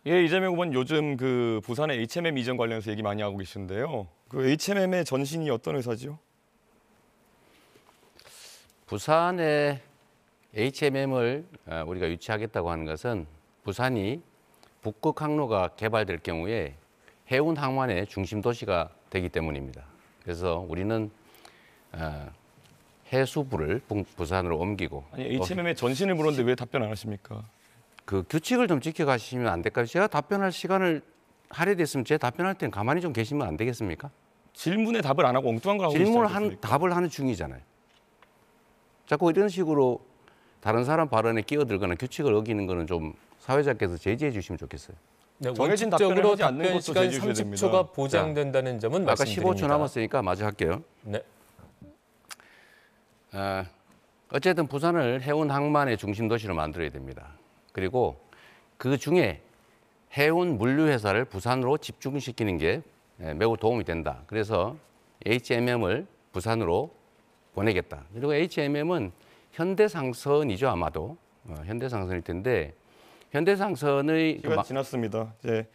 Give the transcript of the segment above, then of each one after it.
예, 이재명 후보는 요즘 그 부산의 HMM 이전 관련해서 얘기 많이 하고 계시는데요. 그 HMM의 전신이 어떤 회사죠? 부산에 HMM을 우리가 유치하겠다고 하는 것은 부산이 북극 항로가 개발될 경우에 해운 항만의 중심 도시가 되기 때문입니다. 그래서 우리는 해수부를 부산으로 옮기고. 아니, HMM의 전신을 물었는데 왜 답변 안 하십니까? 그 규칙을 좀 지켜가시면 안 될까요? 제가 답변할 시간을 할애됐으면 제 답변할 때는 가만히 좀 계시면 안 되겠습니까? 질문에 답을 안 하고 엉뚱한 걸 하고 질문을 계시지 않겠습니까? 답을 하는 중이잖아요. 자꾸 이런 식으로 다른 사람 발언에 끼어들거나 규칙을 어기는 거는 좀 사회자께서 제지해 주시면 좋겠어요. 네, 정해진 답변을 원칙적으로 하지 않는 답변 것도 시간 제지해 주셔야 30초가 보장된다는 점은 아까 말씀드립니다. 15초 남았으니까 마저 할게요. 네. 어쨌든 부산을 해운 항만의 중심 도시로 만들어야 됩니다. 그리고 그 중에 해운 물류 회사를 부산으로 집중시키는 게 매우 도움이 된다. 그래서 HMM을 부산으로 보내겠다. 그리고 HMM은 현대상선이죠, 아마도. 현대상선일 텐데 현대상선의 시간 지났습니다. 이제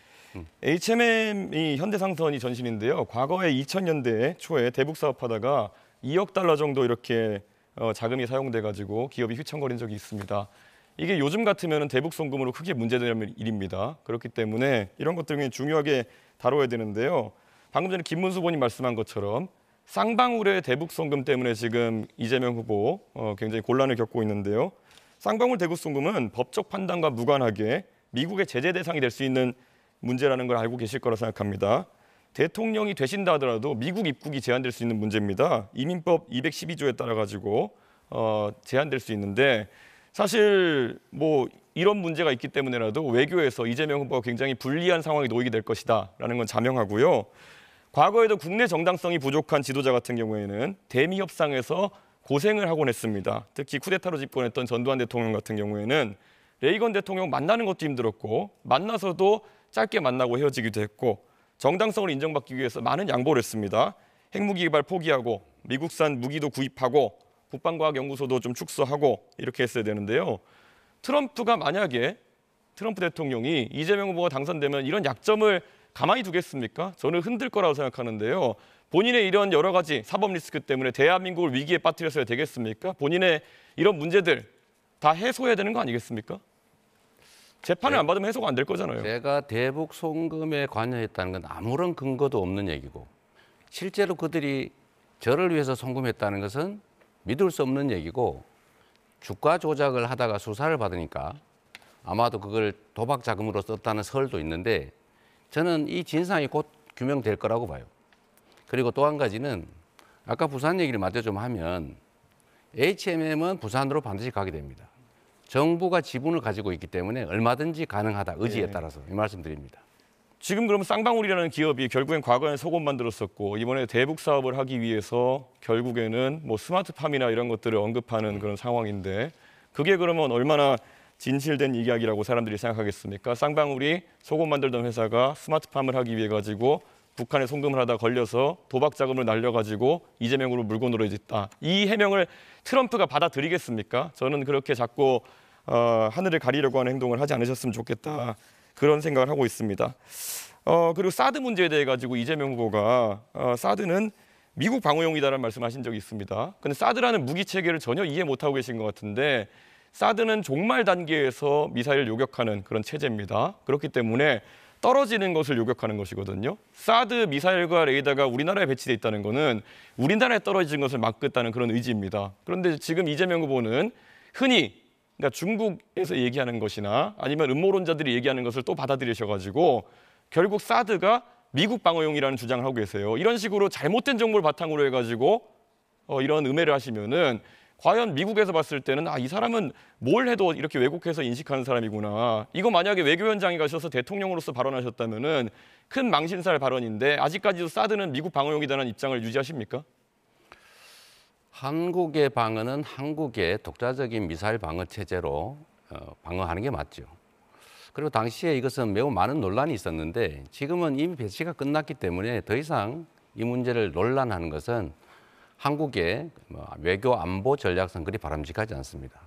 HMM이 현대상선이 전신인데요. 과거에 2000년대 초에 대북 사업하다가 2억 달러 정도 이렇게 자금이 사용돼 가지고 기업이 휘청거린 적이 있습니다. 이게 요즘 같으면 대북 송금으로 크게 문제되는 일입니다. 그렇기 때문에 이런 것들을 중요하게 다뤄야 되는데요. 방금 전에 김문수 의원님 말씀한 것처럼 쌍방울의 대북 송금 때문에 지금 이재명 후보 굉장히 곤란을 겪고 있는데요. 쌍방울 대북 송금은 법적 판단과 무관하게 미국의 제재 대상이 될 수 있는 문제라는 걸 알고 계실 거라 생각합니다. 대통령이 되신다 하더라도 미국 입국이 제한될 수 있는 문제입니다. 이민법 212조에 따라 가지고 제한될 수 있는데 사실 뭐 이런 문제가 있기 때문에라도 외교에서 이재명 후보가 굉장히 불리한 상황에 놓이게 될 것이다라는 건 자명하고요. 과거에도 국내 정당성이 부족한 지도자 같은 경우에는 대미 협상에서 고생을 하곤 했습니다. 특히 쿠데타로 집권했던 전두환 대통령 같은 경우에는 레이건 대통령 만나는 것도 힘들었고 만나서도 짧게 만나고 헤어지기도 했고 정당성을 인정받기 위해서 많은 양보를 했습니다. 핵무기 개발 포기하고 미국산 무기도 구입하고 국방과학연구소도 좀 축소하고 이렇게 했어야 되는데요. 트럼프가 만약에 트럼프 대통령이 이재명 후보가 당선되면 이런 약점을 가만히 두겠습니까? 저는 흔들 거라고 생각하는데요. 본인의 이런 여러 가지 사법 리스크 때문에 대한민국을 위기에 빠뜨렸어야 되겠습니까? 본인의 이런 문제들 다 해소해야 되는 거 아니겠습니까? 재판을 안 받으면 해소가 안 될 거잖아요. 제가 대북 송금에 관여했다는 건 아무런 근거도 없는 얘기고 실제로 그들이 저를 위해서 송금했다는 것은 믿을 수 없는 얘기고 주가 조작을 하다가 수사를 받으니까 아마도 그걸 도박 자금으로 썼다는 설도 있는데 저는 이 진상이 곧 규명될 거라고 봐요. 그리고 또 한 가지는 아까 부산 얘기를 마저 좀 하면 HMM은 부산으로 반드시 가게 됩니다. 정부가 지분을 가지고 있기 때문에 얼마든지 가능하다. 의지에 따라서 이 말씀드립니다. 지금 그러면 쌍방울이라는 기업이 결국엔 과거엔 속옷 만들었었고 이번에 대북 사업을 하기 위해서 결국에는 뭐 스마트팜이나 이런 것들을 언급하는 그런 상황인데 그게 그러면 얼마나 진실된 이야기라고 사람들이 생각하겠습니까? 쌍방울이 속옷 만들던 회사가 스마트팜을 하기 위해 가지고 북한에 송금을 하다 걸려서 도박 자금을 날려가지고 이재명으로 물고 늘어졌다. 이 해명을 트럼프가 받아들이겠습니까? 저는 그렇게 자꾸 하늘을 가리려고 하는 행동을 하지 않으셨으면 좋겠다. 그런 생각을 하고 있습니다. 그리고 사드 문제에 대해 가지고 이재명 후보가 사드는 미국 방어용이다라는 말씀하신 적이 있습니다. 근데 사드라는 무기 체계를 전혀 이해 못하고 계신 것 같은데 사드는 종말 단계에서 미사일을 요격하는 그런 체제입니다. 그렇기 때문에 떨어지는 것을 요격하는 것이거든요. 사드 미사일과 레이더가 우리나라에 배치돼 있다는 것은 우리나라에 떨어지는 것을 막겠다는 그런 의지입니다. 그런데 지금 이재명 후보는 흔히 그러니까 중국에서 얘기하는 것이나 아니면 음모론자들이 얘기하는 것을 또 받아들이셔가지고 결국 사드가 미국 방어용이라는 주장을 하고 계세요. 이런 식으로 잘못된 정보를 바탕으로 해가지고 이런 음해를 하시면은 과연 미국에서 봤을 때는 이 사람은 뭘 해도 이렇게 왜곡해서 인식하는 사람이구나. 이거 만약에 외교 현장에 가셔서 대통령으로서 발언하셨다면은 큰 망신살 발언인데 아직까지도 사드는 미국 방어용이라는 입장을 유지하십니까? 한국의 방어는 한국의 독자적인 미사일 방어 체제로 방어하는 게 맞죠. 그리고 당시에 이것은 매우 많은 논란이 있었는데 지금은 이미 배치가 끝났기 때문에 더 이상 이 문제를 논란하는 것은 한국의 외교 안보 전략상 그리 바람직하지 않습니다.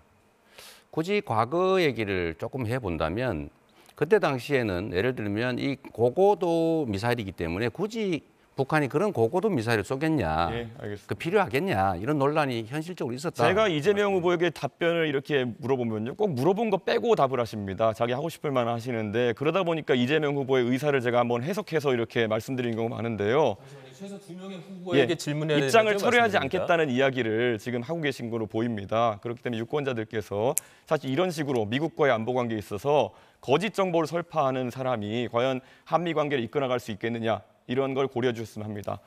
굳이 과거 얘기를 조금 해본다면 그때 당시에는 예를 들면 이 고고도 미사일이기 때문에 굳이 북한이 그런 고고도 미사일을 쏘겠냐, 예, 알겠습니다. 그 필요하겠냐 이런 논란이 현실적으로 있었다. 제가 이재명 후보에게 답변을 이렇게 물어보면요, 꼭 물어본 거 빼고 답을 하십니다. 자기 하고 싶을 만한 하시는데 그러다 보니까 이재명 후보의 의사를 제가 한번 해석해서 이렇게 말씀드린 경우가 많은데요. 최소 2명의 후보에게 질문해야 입장을 되는지 철회하지 말씀드립니다. 않겠다는 이야기를 지금 하고 계신 거로 보입니다. 그렇기 때문에 유권자들께서 사실 이런 식으로 미국과의 안보 관계에 있어서 거짓 정보를 설파하는 사람이 과연 한미 관계를 이끌어갈 수 있겠느냐 이런 걸 고려해 주셨으면 합니다.